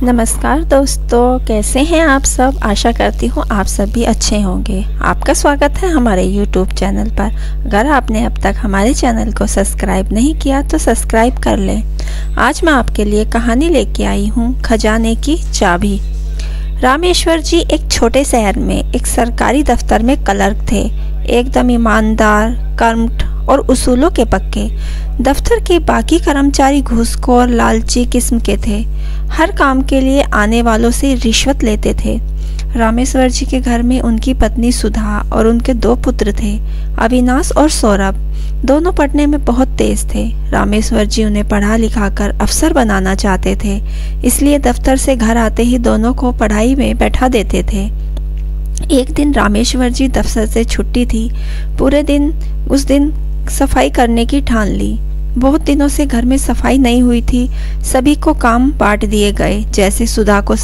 नमस्कार दोस्तों, कैसे हैं आप सब। आशा करती हूँ आप सब भी अच्छे होंगे। आपका स्वागत है हमारे YouTube चैनल पर। अगर आपने अब तक हमारे चैनल को सब्सक्राइब नहीं किया तो सब्सक्राइब कर लें। आज मैं आपके लिए कहानी लेके आई हूँ, खजाने की चाबी। रामेश्वर जी एक छोटे शहर में एक सरकारी दफ्तर में क्लर्क थे। एकदम ईमानदार, कर्मठ और उसूलों के पक्के। दफ्तर के बाकी कर्मचारी घूसखोर, लालची किस्म के थे। हर काम के लिए आने वालों से रिश्वत लेते थे। रामेश्वर जी के घर में उनकी पत्नी सुधा और उनके 2 पुत्र थे, अविनाश और सौरभ। दोनों पढ़ने में बहुत तेज थे। रामेश्वर जी उन्हें पढ़ा लिखा कर अफसर बनाना चाहते थे, इसलिए दफ्तर से घर आते ही दोनों को पढ़ाई में बैठा देते थे। एक दिन रामेश्वर जी दफ्तर से छुट्टी थी। पूरे दिन उस दिन सफाई करने की ठान ली। बहुत दिनों से घर में सफाई नहीं हुई थी। सभी को काम बांट दिए गए। जैसे सुधा को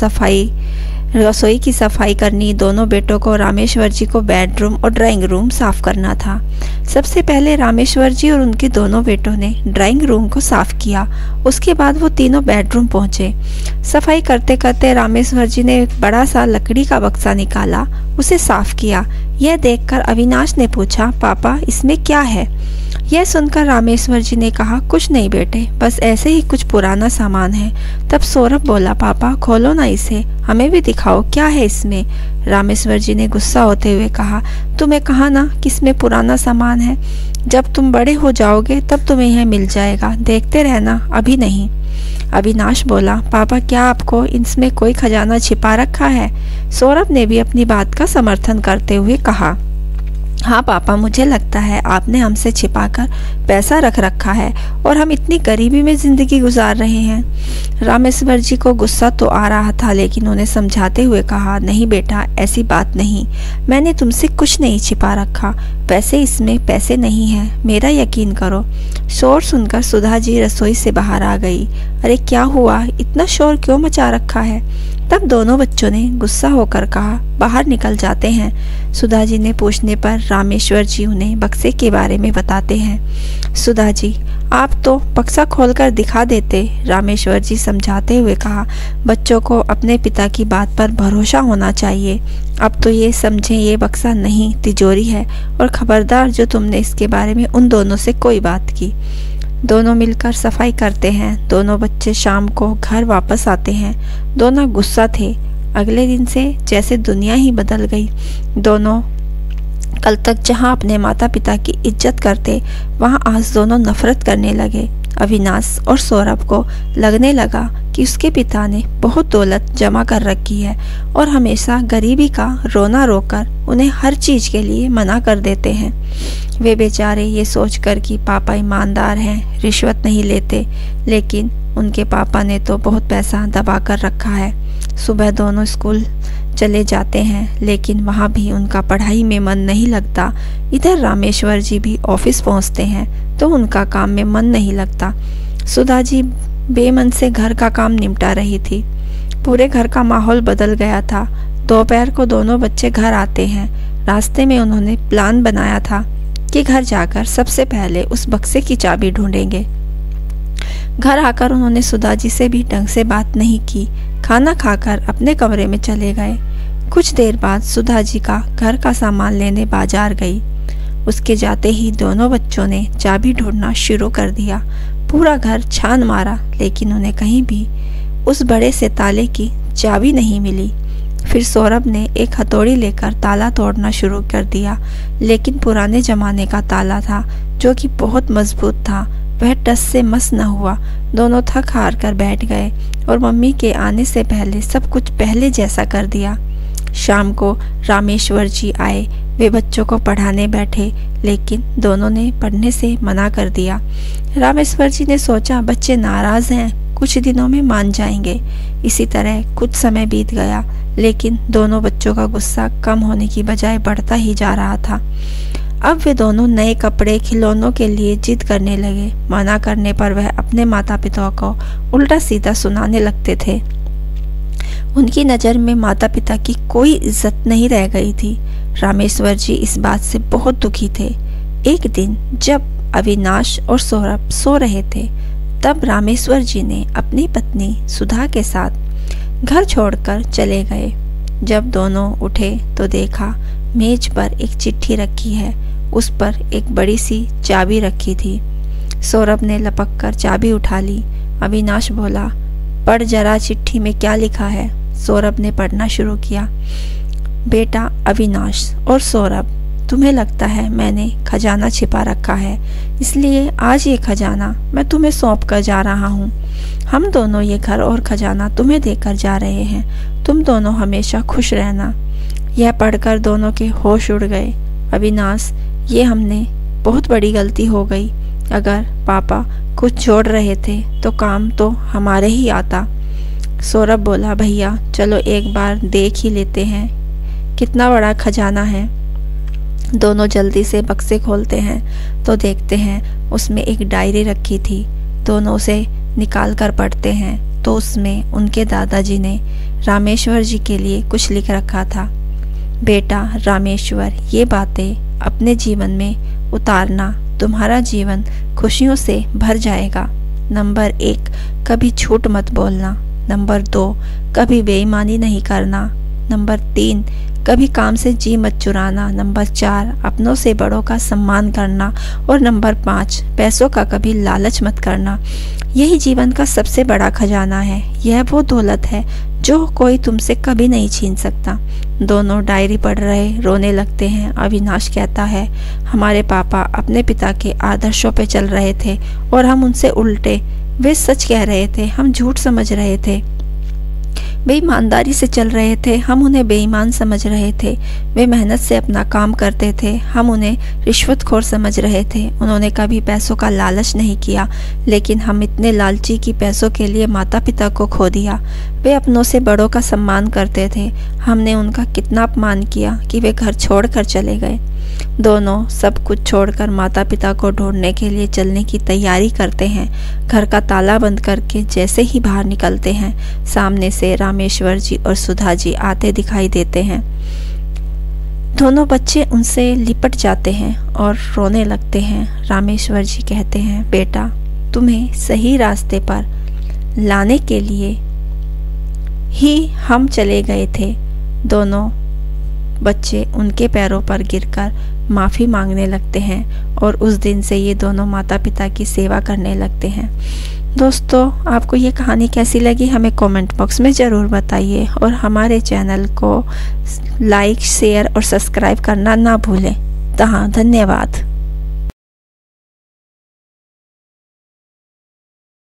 रसोई की सफाई करनी, दोनों बेटों को रामेश्वर जी को बेडरूम और ड्राइंग रूम साफ करना था। सबसे पहले रामेश्वर जी और उनके दोनों बेटों ने ड्राइंग रूम को साफ किया। उसके बाद वो तीनों बेडरूम पहुंचे। सफाई करते करते रामेश्वर जी ने एक बड़ा सा लकड़ी का बक्सा निकाला, उसे साफ किया। यह देखकर अविनाश ने पूछा, पापा इसमें क्या है? यह सुनकर रामेश्वर जी ने कहा, कुछ नहीं बेटे, बस ऐसे ही कुछ पुराना सामान है। तब सौरभ बोला, पापा खोलो ना इसे, हमें भी दिखाओ क्या है इसमें। रामेश्वर जी ने गुस्सा होते हुए कहा, तुम्हें कहा ना कि इसमें पुराना सामान है। जब तुम बड़े हो जाओगे तब तुम्हें यह मिल जाएगा, देखते रहना, अभी नहीं। अविनाश बोला, पापा क्या आपको इसमें कोई खजाना छिपा रखा है? सौरभ ने भी अपनी बात का समर्थन करते हुए कहा, हाँ पापा, मुझे लगता है आपने हमसे छिपाकर पैसा रख रखा है और हम इतनी गरीबी में जिंदगी गुजार रहे हैं। रामेश्वर जी को गुस्सा तो आ रहा था, लेकिन उन्हें समझाते हुए कहा, नहीं बेटा, ऐसी बात नहीं, मैंने तुमसे कुछ नहीं छिपा रखा। वैसे इसमें पैसे नहीं हैं, मेरा यकीन करो। शोर सुनकर सुधा जी रसोई से बाहर आ गई। अरे क्या हुआ, इतना शोर क्यों मचा रखा है? तब दोनों बच्चों ने गुस्सा होकर कहा, बाहर निकल जाते हैं। सुधा जी ने पूछने पर रामेश्वर जी उन्हें बक्से के बारे में बताते हैं। सुधा जी, आप तो बक्सा खोलकर दिखा देते। रामेश्वर जी समझाते हुए कहा, बच्चों को अपने पिता की बात पर भरोसा होना चाहिए। अब तो ये समझें ये बक्सा नहीं, तिजोरी है, और खबरदार जो तुमने इसके बारे में उन दोनों से कोई बात की। दोनों मिलकर सफाई करते हैं। दोनों बच्चे शाम को घर वापस आते हैं। दोनों गुस्सा थे। अगले दिन से जैसे दुनिया ही बदल गई। दोनों कल तक जहां अपने माता पिता की इज्जत करते, वहां आज दोनों नफरत करने लगे। अविनाश और सौरभ को लगने लगा कि उसके पिता ने बहुत दौलत जमा कर रखी है और हमेशा गरीबी का रोना रोकर उन्हें हर चीज के लिए मना कर देते हैं। वे बेचारे ये सोचकर कि पापा ईमानदार हैं, रिश्वत नहीं लेते, लेकिन उनके पापा ने तो बहुत पैसा दबा कर रखा है। सुबह दोनों स्कूल चले जाते हैं, लेकिन वहाँ भी उनका पढ़ाई में मन नहीं लगता। इधर रामेश्वर जी भी ऑफिस पहुँचते हैं तो उनका काम में मन नहीं लगता। सुधा जी बेमन से घर का काम निपटा रही थी। पूरे घर का माहौल बदल गया था। दोपहर को दोनों बच्चे घर आते हैं। रास्ते में उन्होंने प्लान बनाया था कि घर जाकर सबसे पहले उस बक्से की चाबी ढूंढेंगे। घर आकर उन्होंने सुधा जी से भी ढंग से बात नहीं की। खाना खाकर अपने कमरे में चले गए। कुछ देर बाद सुधा जी का घर का सामान लेने बाजार गई। उसके जाते ही दोनों बच्चों ने चाबी ढूंढना शुरू कर दिया। पूरा घर छान मारा, लेकिन उन्हें कहीं भी उस बड़े से ताले की चाबी नहीं मिली। फिर सौरभ ने एक हथौड़ी लेकर ताला तोड़ना शुरू कर दिया, लेकिन पुराने जमाने का ताला था जो कि बहुत मजबूत था। वह टस से मस न हुआ। दोनों थक हार कर बैठ गए और मम्मी के आने से पहले सब कुछ पहले जैसा कर दिया। शाम को रामेश्वर जी आए। वे बच्चों को पढ़ाने बैठे, लेकिन दोनों ने पढ़ने से मना कर दिया। रामेश्वर जी ने सोचा, बच्चे नाराज हैं, कुछ दिनों में मान जाएंगे। इसी तरह कुछ समय बीत गया, लेकिन दोनों बच्चों का गुस्सा कम होने की बजाय बढ़ता ही जा रहा था। अब वे दोनों नए कपड़े, खिलौनों के लिए जिद करने लगे। मना करने पर वह अपने माता पिता को उल्टा सीधा सुनाने लगते थे। उनकी नज़र में माता पिता की कोई इज्जत नहीं रह गई थी। रामेश्वर जी इस बात से बहुत दुखी थे। एक दिन जब अविनाश और सौरभ सो रहे थे, तब रामेश्वर जी ने अपनी पत्नी सुधा के साथ घर छोड़कर चले गए। जब दोनों उठे तो देखा मेज पर एक चिट्ठी रखी है, उस पर एक बड़ी सी चाबी रखी थी। सौरभ ने लपक कर चाबी उठा ली। अविनाश बोला, पढ़ जरा चिट्ठी में क्या लिखा है। सौरभ ने पढ़ना शुरू किया। बेटा अविनाश और सौरभ, तुम्हें लगता है मैंने खजाना छिपा रखा है, इसलिए आज ये खजाना मैं तुम्हें सौंप कर जा रहा हूँ। हम दोनों ये घर और खजाना तुम्हें देकर जा रहे हैं। तुम दोनों हमेशा खुश रहना। यह पढ़कर दोनों के होश उड़ गए। अविनाश, ये हमने बहुत बड़ी गलती हो गई। अगर पापा कुछ जोड़ रहे थे तो काम तो हमारे ही आता। सौरभ बोला, भैया चलो एक बार देख ही लेते हैं कितना बड़ा खजाना है। दोनों जल्दी से बक्से खोलते हैं तो देखते हैं उसमें एक डायरी रखी थी। दोनों उसे निकाल कर पढ़ते हैं तो उसमें उनके दादाजी ने रामेश्वर जी के लिए कुछ लिख रखा था। बेटा रामेश्वर, ये बातें अपने जीवन में उतारना, तुम्हारा जीवन खुशियों से भर जाएगा। नंबर 1, कभी झूठ मत बोलना। नंबर 2, कभी बेईमानी नहीं करना। नंबर 3, कभी काम से जी मत चुराना। नंबर 4, अपनों से बड़ों का सम्मान करना। और नंबर 5, पैसों का कभी लालच मत करना। यही जीवन का सबसे बड़ा खजाना है। यह वो दौलत है जो कोई तुमसे कभी नहीं छीन सकता। दोनों डायरी पढ़ रहे रोने लगते हैं। अविनाश कहता है, हमारे पापा अपने पिता के आदर्शों पे चल रहे थे और हम उनसे उल्टे। वे सच कह रहे थे, हम झूठ समझ रहे थे। वे ईमानदारी से चल रहे थे, हम उन्हें बेईमान समझ रहे थे। वे मेहनत से अपना काम करते थे, हम उन्हें रिश्वतखोर समझ रहे थे। उन्होंने कभी पैसों का लालच नहीं किया, लेकिन हम इतने लालची कि पैसों के लिए माता पिता को खो दिया। वे अपनों से बड़ों का सम्मान करते थे, हमने उनका कितना अपमान किया कि वे घर छोड़कर चले गए। दोनों सब कुछ छोड़कर माता पिता को ढूंढने के लिए चलने की तैयारी करते हैं। घर का ताला बंद करके जैसे ही बाहर निकलते हैं, सामने से रामेश्वर जी और सुधा जी आते दिखाई देते हैं। दोनों बच्चे उनसे लिपट जाते हैं और रोने लगते हैं। रामेश्वर जी कहते हैं, बेटा तुम्हें सही रास्ते पर लाने के लिए ही हम चले गए थे। दोनों बच्चे उनके पैरों पर गिरकर माफ़ी मांगने लगते हैं और उस दिन से ये दोनों माता पिता की सेवा करने लगते हैं। दोस्तों, आपको ये कहानी कैसी लगी हमें कमेंट बॉक्स में ज़रूर बताइए और हमारे चैनल को लाइक, शेयर और सब्सक्राइब करना ना भूलें। धन्यवाद।